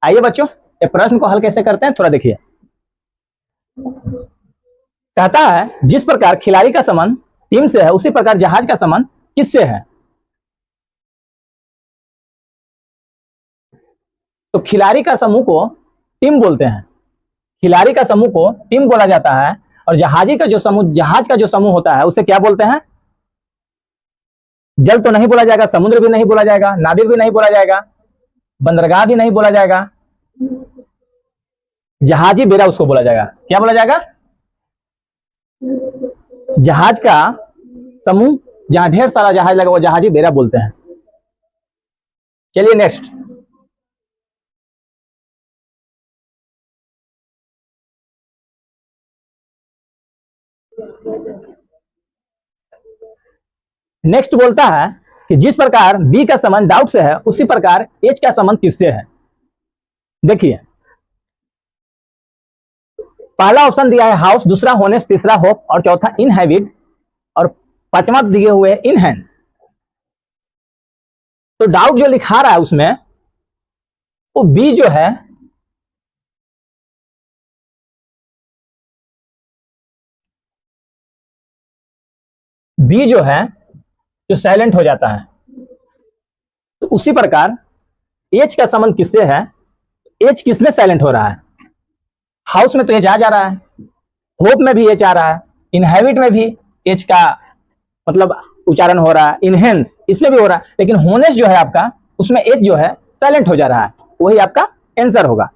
आइए बच्चों, ये प्रश्न को हल कैसे करते हैं थोड़ा देखिए। कहता है जिस प्रकार खिलाड़ी का संबंध टीम से है उसी प्रकार जहाज का संबंध किससे है। तो खिलाड़ी का समूह को टीम बोलते हैं, खिलाड़ी का समूह को टीम बोला जाता है। और जहाज का जो समूह होता है उसे क्या बोलते हैं। जल तो नहीं बोला जाएगा, समुद्र भी नहीं बोला जाएगा, नाविक भी नहीं बोला जाएगा, बंदरगाह भी नहीं बोला जाएगा, जहाजी बेड़ा उसको बोला जाएगा। क्या बोला जाएगा। जहाज का समूह जहां ढेर सारा जहाज लगा वो जहाजी बेड़ा बोलते हैं। चलिए नेक्स्ट। नेक्स्ट बोलता है कि जिस प्रकार बी का संबंध डाउट से है उसी प्रकार एच का संबंध किससे है। देखिए पहला ऑप्शन दिया है हाउस, दूसरा होनेस, तीसरा होप और चौथा इनहैबिट और पांचवा दिए हुए इनहेंस। तो डाउट जो लिखा रहा है उसमें वो बी जो है जो साइलेंट हो जाता है। तो उसी प्रकार एच का संबंध किससे है। एच किसमें साइलेंट हो रहा है। हाउस में तो एच आ जा रहा है, होप में भी एच आ रहा है, इनहैबिट में भी एच का मतलब उच्चारण हो रहा है, इनहेंस इसमें भी हो रहा है, लेकिन होनेस जो है आपका उसमें एच जो है साइलेंट हो जा रहा है, वही आपका आंसर होगा।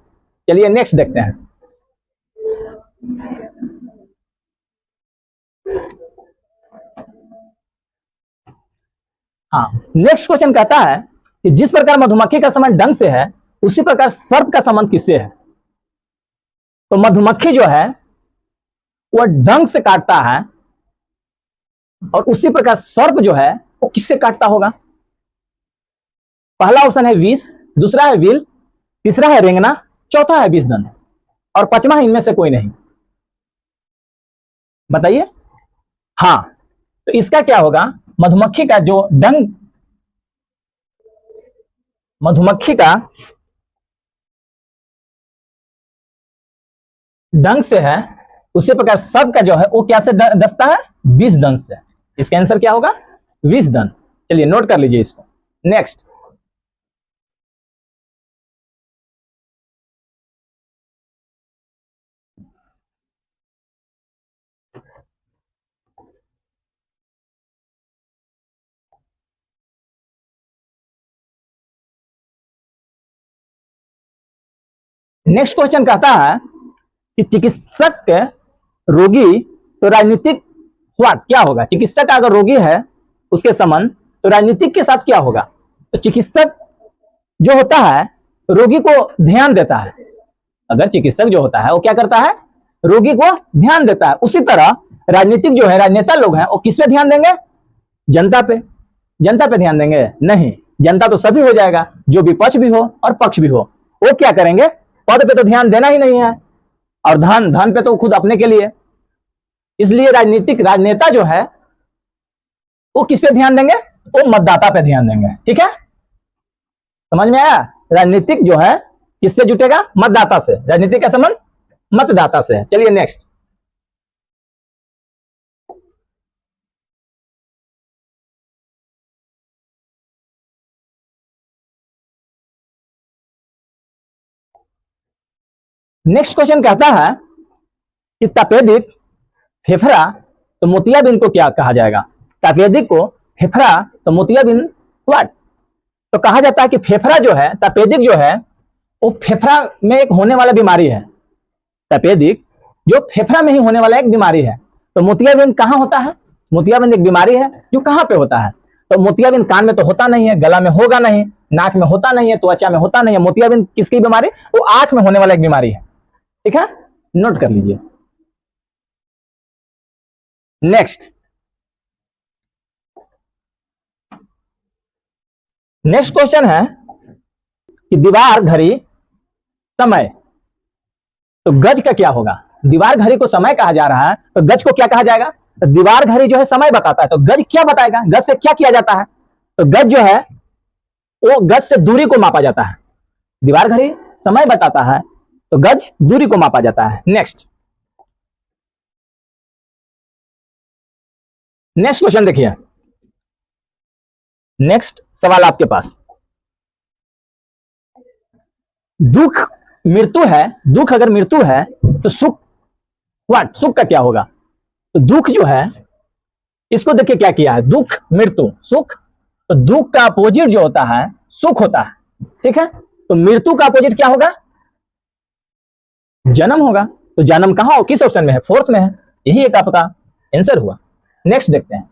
चलिए नेक्स्ट देखते हैं। हाँ, नेक्स्ट क्वेश्चन कहता है कि जिस प्रकार मधुमक्खी का संबंध डंक से है उसी प्रकार सर्प का संबंध किससे है। तो मधुमक्खी जो है वह डंक से काटता है और उसी प्रकार सर्प जो है वो किससे काटता होगा। पहला ऑप्शन है विष, दूसरा है विल, तीसरा है रेंगना, चौथा है विषदंत और पांचवा इनमें से कोई नहीं। बताइए। हाँ, तो इसका क्या होगा। मधुमक्खी का जो डंक, मधुमक्खी का डंक से है उसी प्रकार सर्प का जो है वो क्या से डसता है, विषदंत से। इसका आंसर क्या होगा, विषदंत। चलिए नोट कर लीजिए इसको। नेक्स्ट। नेक्स्ट क्वेश्चन कहता है कि चिकित्सक रोगी तो राजनीतिक व्हाट क्या होगा। चिकित्सक अगर रोगी है उसके संबंध तो राजनीतिक के साथ क्या होगा। तो चिकित्सक जो होता है रोगी को ध्यान देता है। अगर चिकित्सक जो होता है वो क्या करता है, रोगी को ध्यान देता है। उसी तरह राजनीतिक जो है, राजनेता लोग हैं, वो किस पे ध्यान देंगे, जनता पे। जनता पे ध्यान देंगे नहीं, जनता तो सभी हो जाएगा, जो विपक्ष भी हो और पक्ष भी हो। वो क्या करेंगे, पद पे तो ध्यान देना ही नहीं है और धन पे तो खुद अपने के लिए। इसलिए राजनेता जो है वो किस पे ध्यान देंगे, वो मतदाता पे ध्यान देंगे। ठीक है, समझ में आया। राजनीतिक जो है किससे जुटेगा, मतदाता से। राजनीतिक का संबंध मतदाता से है। चलिए नेक्स्ट। नेक्स्ट क्वेश्चन कहता है कि तपेदिक, फेफड़ा तो मोतियाबिंद को क्या कहा जाएगा। तपेदिक को फेफड़ा तो मोतियाबिंद व्हाट। तो कहा जाता है कि फेफड़ा जो है, तपेदिक जो है वो फेफड़ा में एक होने वाला बीमारी है। तपेदिक जो फेफड़ा में ही होने वाला एक बीमारी है। तो मोतियाबिंद कहाँ होता है, मोतियाबिंद एक बीमारी है जो कहाँ पे होता है। तो मोतियाबिंद कान में तो होता नहीं है, गला में होगा नहीं, नाक में होता नहीं है, त्वचा में होता नहीं है। मोतियाबिंद किसकी बीमारी, वो आंख में होने वाला एक बीमारी है। ठीक है, नोट कर लीजिए। नेक्स्ट। नेक्स्ट क्वेश्चन है कि दीवार, घड़ी, समय। तो गज का क्या होगा। दीवार घड़ी को समय कहा जा रहा है तो गज को क्या कहा जाएगा। तो दीवार घड़ी जो है समय बताता है तो गज क्या बताएगा, गज से क्या किया जाता है। तो गज जो है वो गज से दूरी को मापा जाता है। दीवार घड़ी समय बताता है तो गज दूरी को मापा जाता है। नेक्स्ट क्वेश्चन देखिए, नेक्स्ट सवाल आपके पास, दुख मृत्यु है, दुख अगर मृत्यु है तो सुख सुख का क्या होगा? तो दुख जो है, इसको देखिए क्या किया है, दुख मृत्यु सुख, तो दुख का अपोजिट जो होता है सुख होता है, ठीक है। तो मृत्यु का अपोजिट क्या होगा? जन्म होगा। तो जन्म कहां हो, किस ऑप्शन में है? फोर्थ में है। यही एक आपका आंसर हुआ। नेक्स्ट देखते हैं,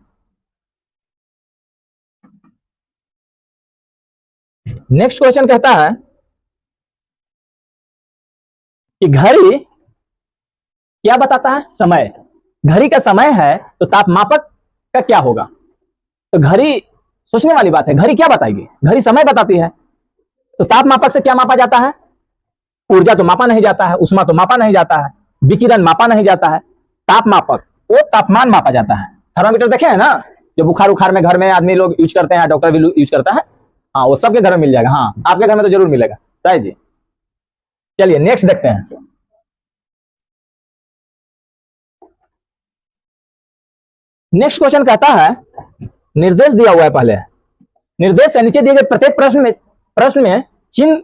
नेक्स्ट क्वेश्चन कहता है कि घड़ी क्या बताता है? समय। घड़ी का समय है तो तापमापक का क्या होगा? तो घड़ी, सोचने वाली बात है, घड़ी क्या बताएगी? घड़ी समय बताती है, तो तापमापक से क्या मापा जाता है? ऊर्जा तो मापा नहीं जाता है, उष्मा तो मापा नहीं जाता है, विकिरण मापा नहीं जाता है, तापमापक वो तापमान मापा जाता है। थर्मामीटर देखे हैं ना, जो बुखार उखार में घर में आदमी लोग यूज करते हैं, डॉक्टर भी यूज करता है, हाँ वो सबके घर में मिल जाएगा। हाँ आपके घर में तो जरूर मिलेगा, सही जी। चलिए नेक्स्ट देखते हैं, नेक्स्ट क्वेश्चन कहता है, निर्देश दिया हुआ है, पहले निर्देश से नीचे दिए गए प्रत्येक प्रश्न में चिन्ह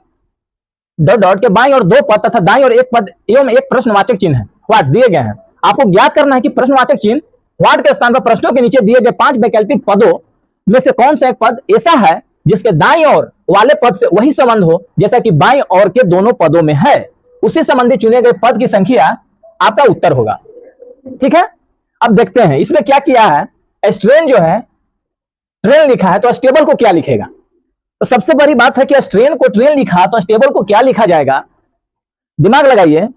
डॉट डॉट के बाईं और दो पद तथा दाईं और एक पद एवं एक प्रश्नवाचक चिन्ह है व्हाट दिए गए हैं। आपको ज्ञात करना है कि प्रश्नवाचक चिन्ह व्हाट के स्थान पर प्रश्नों के नीचे दिए गए 5 वैकल्पिक पदों में से कौन सा एक पद ऐसा है जिसके दाईं ओर वाले पद से वही संबंध हो जैसा कि बाईं ओर के दोनों पदों में है। उसी संबंधी चुने गए पद की संख्या आपका उत्तर होगा, ठीक है। अब देखते हैं इसमें क्या किया है, स्ट्रेन जो है, ट्रेन लिखा है तो स्टेबल को क्या लिखेगा? तो सबसे बड़ी बात है कि स्ट्रेन को ट्रेन लिखा तो स्टेबल को क्या लिखा जाएगा? दिमाग लगाइए,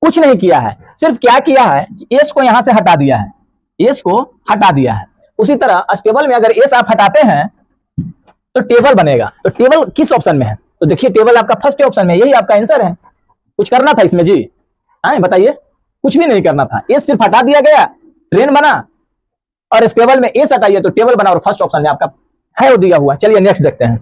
कुछ नहीं किया है, सिर्फ क्या किया है, एस को यहां से हटा दिया है, एस को हटा दिया है। उसी तरह स्टेबल में अगर एस आप हटाते हैं तो टेबल बनेगा। तो टेबल किस ऑप्शन में है? तो देखिए टेबल आपका फर्स्ट ऑप्शन में, यही आपका आंसर है। कुछ करना था इसमें जी? हाँ बताइए, कुछ भी नहीं करना था, एस सिर्फ हटा दिया गया, ट्रेन बना, और स्टेबल में एस हटाइए तो टेबल बना, और फर्स्ट ऑप्शन में आपका है वो दिया हुआ। चलिए नेक्स्ट देखते हैं,